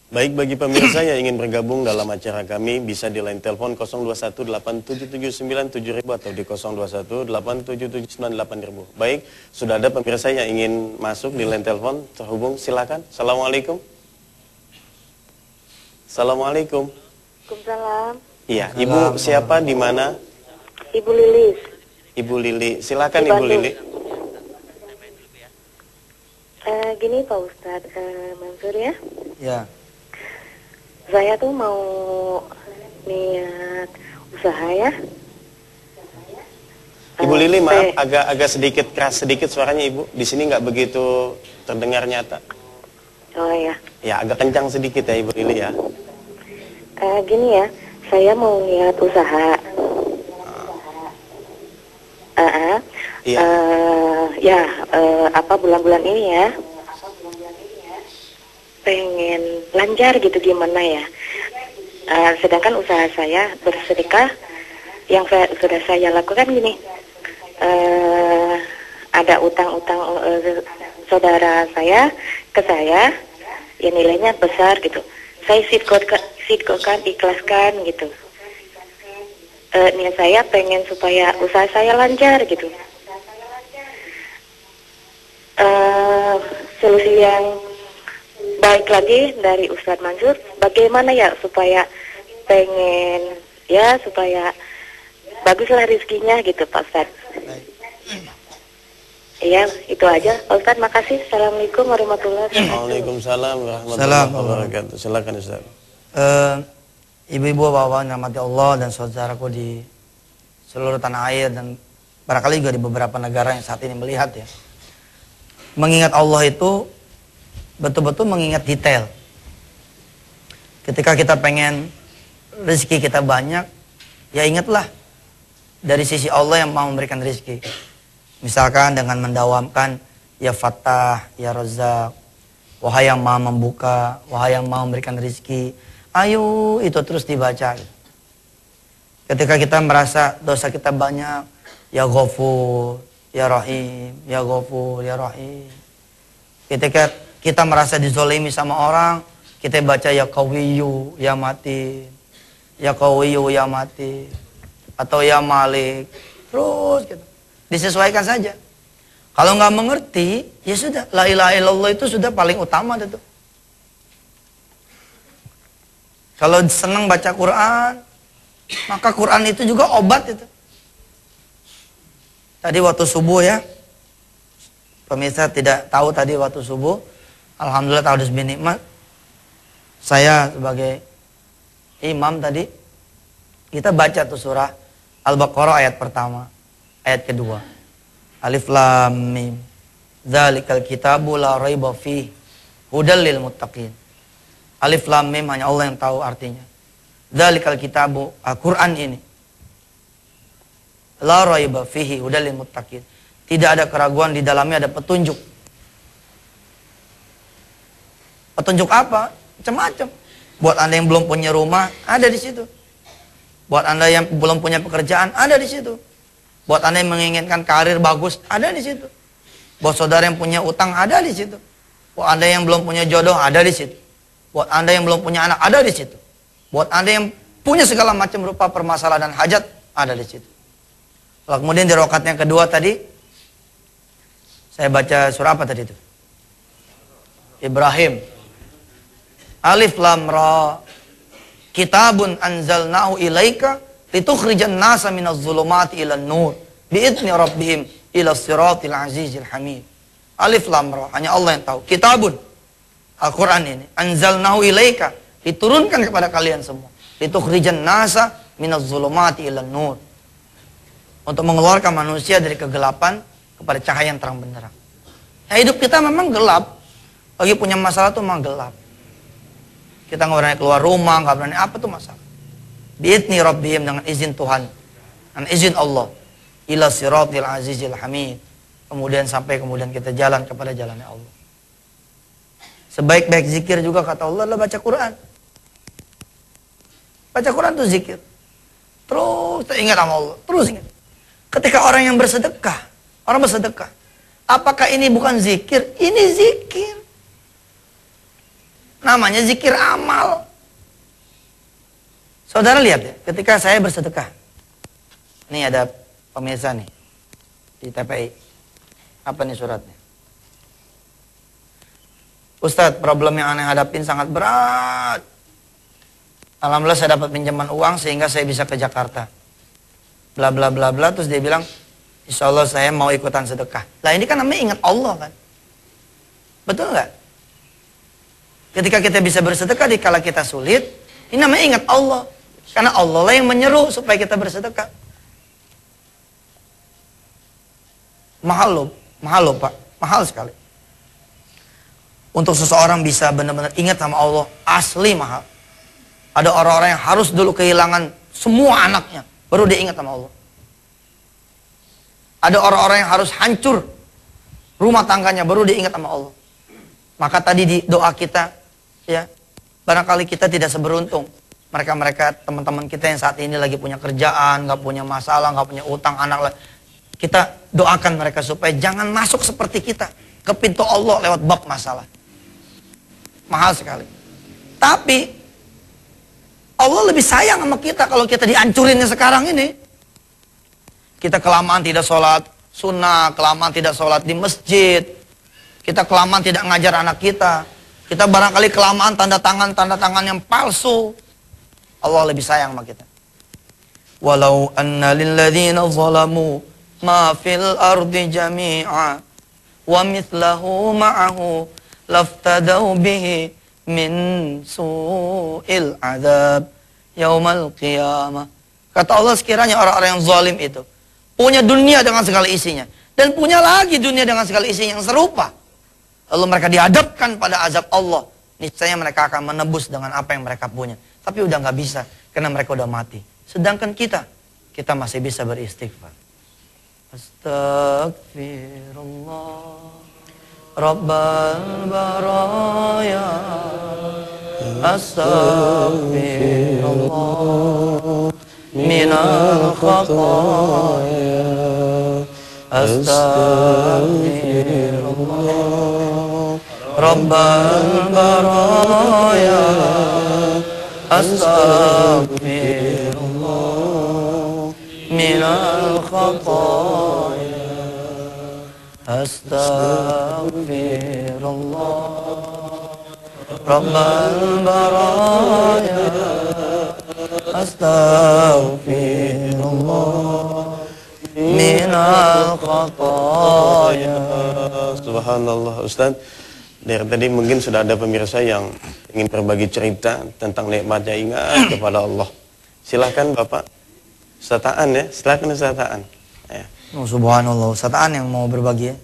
Baik, bagi pemirsa yang ingin bergabung dalam acara kami bisa di line telepon 0218779000 atau di 02187798.000. Baik, sudah ada pemirsa yang ingin masuk di line telepon, terhubung, silakan. Assalamualaikum. Assalamualaikum. Waalaikumsalam. Iya, Ibu siapa, di mana? Ibu Lilis. Ibu Lili, silakan Di Ibu Bandung. Lili. Gini Pak Ustadz, Mansur ya. Ya. Saya tuh mau niat usaha ya. Ibu Lili, maaf agak sedikit keras sedikit suaranya Ibu. Di sini nggak begitu terdengar nyata. Oh ya. Ya, agak kencang sedikit ya Ibu Lili ya. Gini ya, saya mau niat usaha. Iya. Bulan-bulan ini ya. Pengen lancar gitu gimana ya. Sedangkan usaha saya bersedekah yang sudah saya lakukan gini. Ada utang-utang saudara saya ke saya, ya nilainya besar gitu. Saya sidqokan, ikhlaskan gitu. Niat saya pengen supaya usaha saya lancar gitu. Solusi yang baik lagi dari Ustadz Mansur, bagaimana ya supaya supaya baguslah rezekinya gitu Pak Ustadz. Iya, itu aja Pak Ustadz, makasih. Assalamualaikum warahmatullahi wabarakatuh. Waalaikumsalam warahmatullahi wabarakatuh. Silakan Ustaz. Ibu-ibu bapak rahmati Allah dan saudaraku di seluruh tanah air dan barangkali juga di beberapa negara yang saat ini melihat ya. Mengingat Allah itu betul-betul mengingat detail. Ketika kita pengen rezeki kita banyak, ya ingatlah dari sisi Allah yang mau memberikan rezeki. Misalkan dengan mendawamkan ya Fattah, ya Razzaq, wahai yang maha membuka, wahai yang maha memberikan rezeki. Ayo itu terus dibaca. Ketika kita merasa dosa kita banyak, ya Ghafur, ya Rahim, ya Ghafur, ya Rahim. Ketika kita merasa dizolimi sama orang, kita baca ya Qawiyyu, ya Mati, ya Qawiyyu, ya Mati, atau ya Malik. Terus gitu. Disesuaikan saja. Kalau nggak mengerti, ya sudah. La ilaha illallah itu sudah paling utama itu. Kalau senang baca Quran, maka Quran itu juga obat itu. Tadi waktu subuh ya, pemirsa tidak tahu tadi waktu subuh, alhamdulillah tahu bin nikmat. Saya sebagai imam tadi, kita baca tuh surah Al-Baqarah ayat pertama, ayat kedua. Alif Lam Mim. Dzalikal kitabu la raiba fihi hudal lil muttaqin. Alif Lam Mim hanya Allah yang tahu artinya. Dzalikal kitabu, Al-Qur'an ini. La raiba fihi hudal lil muttaqin. Tidak ada keraguan di dalamnya, ada petunjuk. Petunjuk apa? Macam-macam. Buat Anda yang belum punya rumah, ada di situ. Buat Anda yang belum punya pekerjaan, ada di situ. Buat Anda yang menginginkan karir bagus, ada di situ. Buat saudara yang punya utang, ada di situ. Buat Anda yang belum punya jodoh, ada di situ. Buat Anda yang belum punya anak, ada di situ. Buat Anda yang punya segala macam rupa permasalahan dan hajat, ada di situ. Lalu kemudian di rakaat yang kedua tadi, saya baca surah apa tadi itu? Ibrahim. Alif Lam Ra. Kitabun anzalnahu ilaika litukhrijan nasa minaz zulumati ilan nur biidzni rabbihim ila siratil azizil hamid. Alif Lam Ra, hanya Allah yang tahu. Kitabun, Al-Quran ini, anzalnahu ilaika, diturunkan kepada kalian semua. Litukhrijan nasa minaz zulumati ilan nur, untuk mengeluarkan manusia dari kegelapan kepada cahaya yang terang benderang. Nah, hidup kita memang gelap. Lagi punya masalah tuh memang gelap. Kita nggak berani keluar rumah, nggak berani apa tuh masalah. Biidzni rabbihim, dengan izin Tuhan, dengan izin Allah, ila siratil azizil hamid. Kemudian kemudian kita jalan kepada jalannya Allah. Sebaik-baik zikir juga kata Allah adalah baca Quran. Baca Quran itu zikir. Terus ingat sama Allah, terus ingat. Ketika orang yang bersedekah, orang bersedekah, apakah ini bukan zikir? Ini zikir. Namanya zikir amal. Saudara lihat ya, ketika saya bersedekah. Ini ada pemirsa nih di TPI. Apa nih suratnya? Ustadz, problem yang aneh hadapin sangat berat. Alhamdulillah saya dapat pinjaman uang sehingga saya bisa ke Jakarta. Bla bla bla bla, terus dia bilang, insya Allah saya mau ikutan sedekah. Lah ini kan namanya ingat Allah kan? Betul nggak? Ketika kita bisa bersedekah di kala kita sulit, ini namanya ingat Allah. Karena Allah lah yang menyeru supaya kita bersedekah. Mahal loh Pak, mahal sekali. Untuk seseorang bisa benar-benar ingat sama Allah, asli mahal. Ada orang-orang yang harus dulu kehilangan semua anaknya, baru dia ingat sama Allah. Ada orang-orang yang harus hancur rumah tangganya, baru dia ingat sama Allah. Maka tadi di doa kita, ya, barangkali kita tidak seberuntung. Mereka-mereka, teman-teman kita yang saat ini lagi punya kerjaan, nggak punya masalah, nggak punya utang anak, kita doakan mereka supaya jangan masuk seperti kita ke pintu Allah lewat bab masalah. Mahal sekali. Tapi Allah lebih sayang sama kita kalau kita dihancurinnya sekarang ini. Kita kelamaan tidak sholat sunnah, kelamaan tidak sholat di masjid. Kita kelamaan tidak ngajar anak kita. Kita barangkali kelamaan tanda tangan yang palsu. Allah lebih sayang sama kita. Walau anna lilladzina zalamu ma fil ardi jami'a wa mithlahu ma'ahu laftadau bihi min su'il azab yaumal qiyamah. Kata Allah, sekiranya orang-orang yang zalim itu punya dunia dengan segala isinya dan punya lagi dunia dengan segala isinya yang serupa, lalu mereka dihadapkan pada azab Allah, niscaya mereka akan menebus dengan apa yang mereka punya. Tapi udah nggak bisa karena mereka udah mati. Sedangkan kita masih bisa beristighfar. Astagfirullah Rabbal baraya, astaghfirullah minal khataya, astaghfirullah Rabbal baraya, astaghfirullah minal khataya, astaghfirullah Rabbal baraya, astaghfirullah minal khataya. Subhanallah Ustaz. Dari tadi mungkin sudah ada pemirsa yang ingin berbagi cerita tentang nikmatnya ingat kepada Allah. Silahkan Bapak. Ustaz Taan ya, silahkan Ustaz Taan. Ya. Oh, subhanallah, Ustaz Taan yang mau berbagi ya.